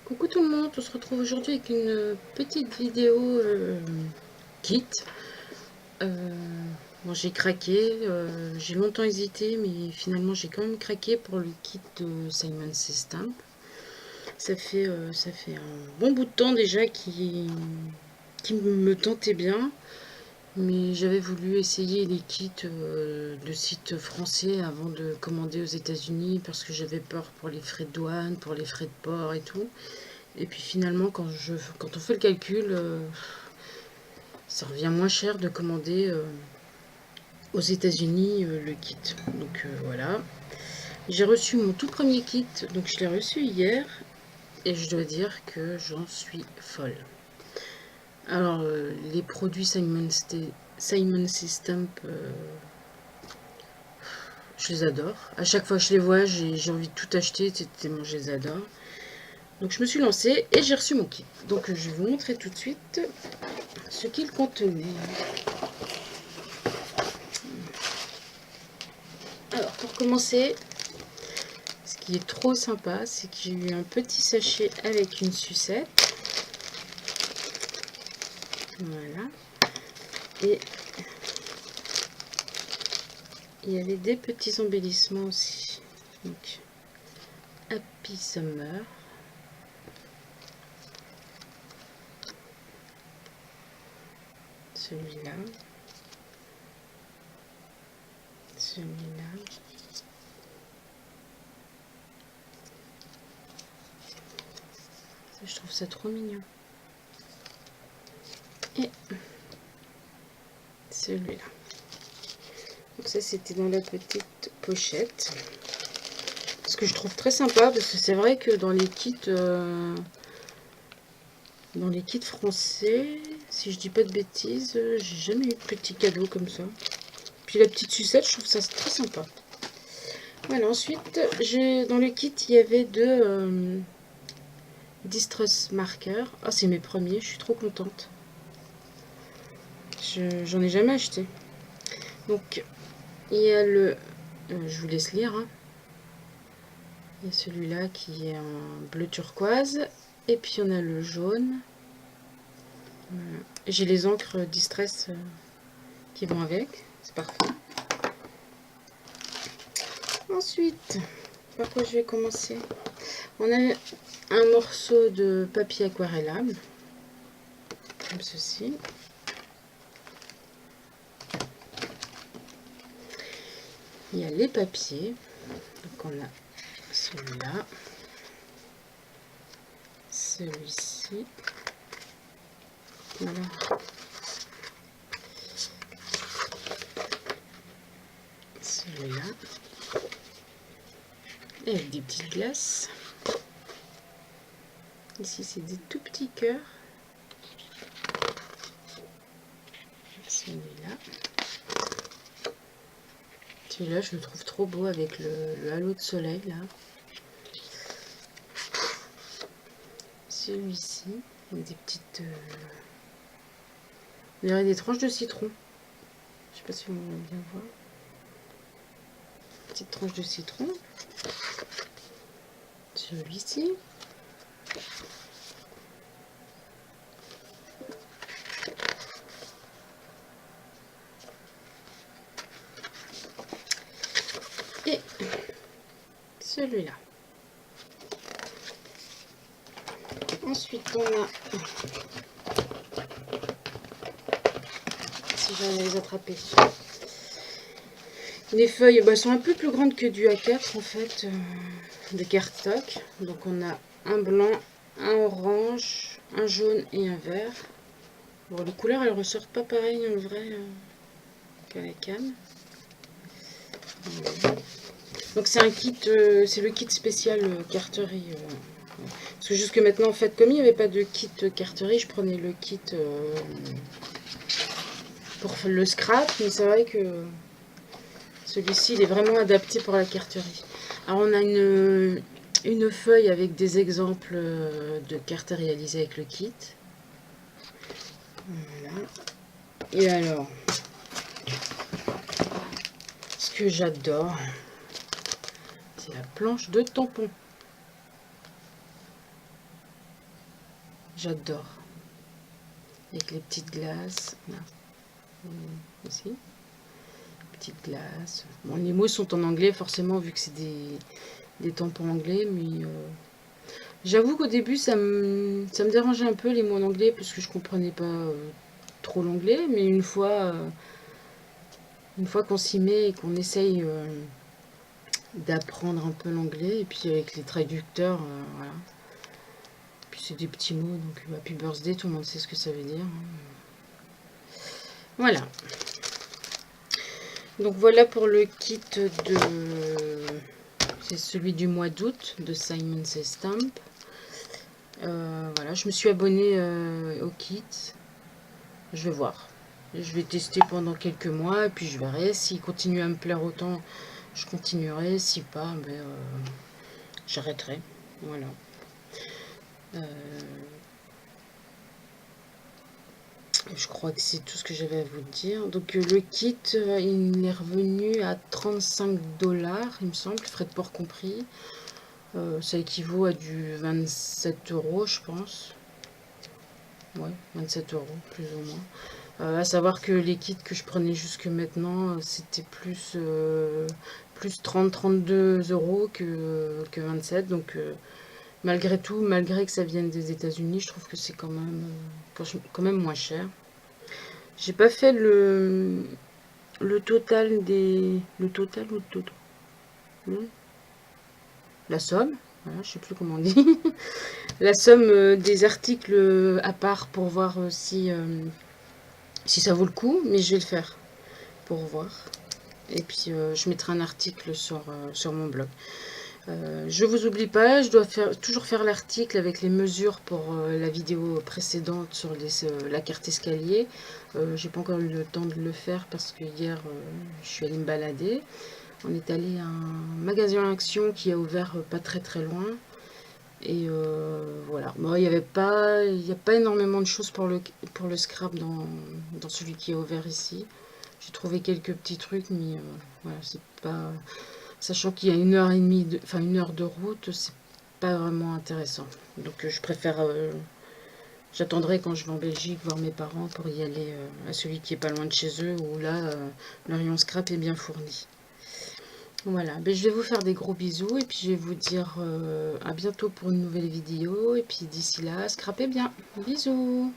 Coucou tout le monde, on se retrouve aujourd'hui avec une petite vidéo kit. Bon, j'ai craqué, j'ai longtemps hésité, mais finalement j'ai quand même craqué pour le kit de Simon Says Stamp. Ça fait un bon bout de temps déjà qui me tentait bien, mais j'avais voulu essayer les kits de sites français avant de commander aux États-Unis parce que j'avais peur pour les frais de douane, pour les frais de port et tout. Et puis finalement, quand on fait le calcul, ça revient moins cher de commander aux États-Unis le kit. Donc voilà. J'ai reçu mon tout premier kit, donc je l'ai reçu hier. Et je dois dire que j'en suis folle. Alors, les produits Simon System, je les adore. À chaque fois que je les vois, j'ai envie de tout acheter, tellement je les adore. Donc je me suis lancée et j'ai reçu mon kit. Donc je vais vous montrer tout de suite ce qu'il contenait. Alors pour commencer, ce qui est trop sympa, c'est que j'ai eu un petit sachet avec une sucette. Voilà. Et il y avait des petits embellissements aussi. Donc, Happy Summer. Celui-là. Celui-là. Je trouve ça trop mignon. Et celui-là. Donc ça, c'était dans la petite pochette. Ce que je trouve très sympa, parce que c'est vrai que dans les kits français, si je dis pas de bêtises, j'ai jamais eu de petits cadeaux comme ça. Puis la petite sucette, je trouve ça très sympa. Voilà, ensuite, dans le kit, il y avait deux Distress Markers. Ah, c'est mes premiers, je suis trop contente. J'en ai jamais acheté. Donc, il y a le... je vous laisse lire. Hein. Il y a celui-là qui est en bleu turquoise. Et puis, on a le jaune. J'ai les encres Distress qui vont avec. C'est parfait. Ensuite, par quoi je vais commencer? On a un morceau de papier aquarellable, comme ceci. Il y a les papiers. Donc on a celui-là, celui-ci. Voilà. Celui-là. Et avec des petites glaces. Ici, c'est des tout petits cœurs. Celui-là. Celui-là, je le trouve trop beau avec le halo de soleil, là. Celui-ci, avec des petites... on dirait des tranches de citron. Je sais pas si on va bien voir. Petite tranche de citron. Celui-ci. Et celui-là. Ensuite, on a... si j'arrive à les attraper. Les feuilles sont un peu plus grandes que du A4 en fait, de cardstock. Donc on a un blanc, un orange, un jaune et un vert. Bon, les couleurs elles ressortent pas pareil en vrai qu'à la canne. Donc c'est un kit, c'est le kit spécial carterie. Parce que jusque maintenant en fait, comme il n'y avait pas de kit carterie, je prenais le kit pour le scrap, mais c'est vrai que celui-ci, il est vraiment adapté pour la carterie. Alors, on a une feuille avec des exemples de cartes réalisées avec le kit. Voilà. Et alors, ce que j'adore, c'est la planche de tampon. J'adore. Avec les petites glaces. Là. Ici. Petites glaces. Bon, les mots sont en anglais, forcément, vu que c'est des tampons anglais, mais j'avoue qu'au début, ça me dérangeait un peu les mots en anglais, parce que je comprenais pas trop l'anglais, mais une fois qu'on s'y met et qu'on essaye d'apprendre un peu l'anglais, et puis avec les traducteurs, voilà. Puis c'est des petits mots, donc Happy Birthday, tout le monde sait ce que ça veut dire. Voilà. Donc voilà pour le kit de... C'est celui du mois d'août de Simon Says Stamp. Voilà, je me suis abonnée au kit. Je vais voir. Je vais tester pendant quelques mois et puis je verrai. S'il continue à me plaire autant, je continuerai. Si pas, ben, j'arrêterai. Voilà. Je crois que c'est tout ce que j'avais à vous dire. Donc le kit, il est revenu à 35 $, il me semble, frais de port compris. Ça équivaut à du 27 €, je pense. Ouais, 27 €, plus ou moins. À savoir que les kits que je prenais jusque maintenant, c'était plus 30-32 € que 27. Donc malgré tout, malgré que ça vienne des États-Unis, je trouve que c'est quand même moins cher. J'ai pas fait le total des... Le total ou le total, la somme, voilà, je sais plus comment on dit. La somme des articles à part pour voir si ça vaut le coup, mais je vais le faire pour voir. Et puis je mettrai un article sur mon blog. Je vous oublie pas, je dois toujours faire l'article avec les mesures pour la vidéo précédente sur la carte escalier. J'ai pas encore eu le temps de le faire parce que hier je suis allée me balader. On est allé à un magasin Action qui a ouvert pas très loin. Et voilà. Bon, il n'y a pas énormément de choses pour le scrap dans celui qui est ouvert ici. J'ai trouvé quelques petits trucs, mais voilà, c'est pas... Sachant qu'il y a 1h30, enfin 1 heure de route, c'est pas vraiment intéressant. Donc je préfère... j'attendrai quand je vais en Belgique voir mes parents pour y aller à celui qui est pas loin de chez eux, où là, le rayon scrap est bien fourni. Voilà, ben, je vais vous faire des gros bisous et puis je vais vous dire à bientôt pour une nouvelle vidéo. Et puis d'ici là, scrapez bien. Bisous!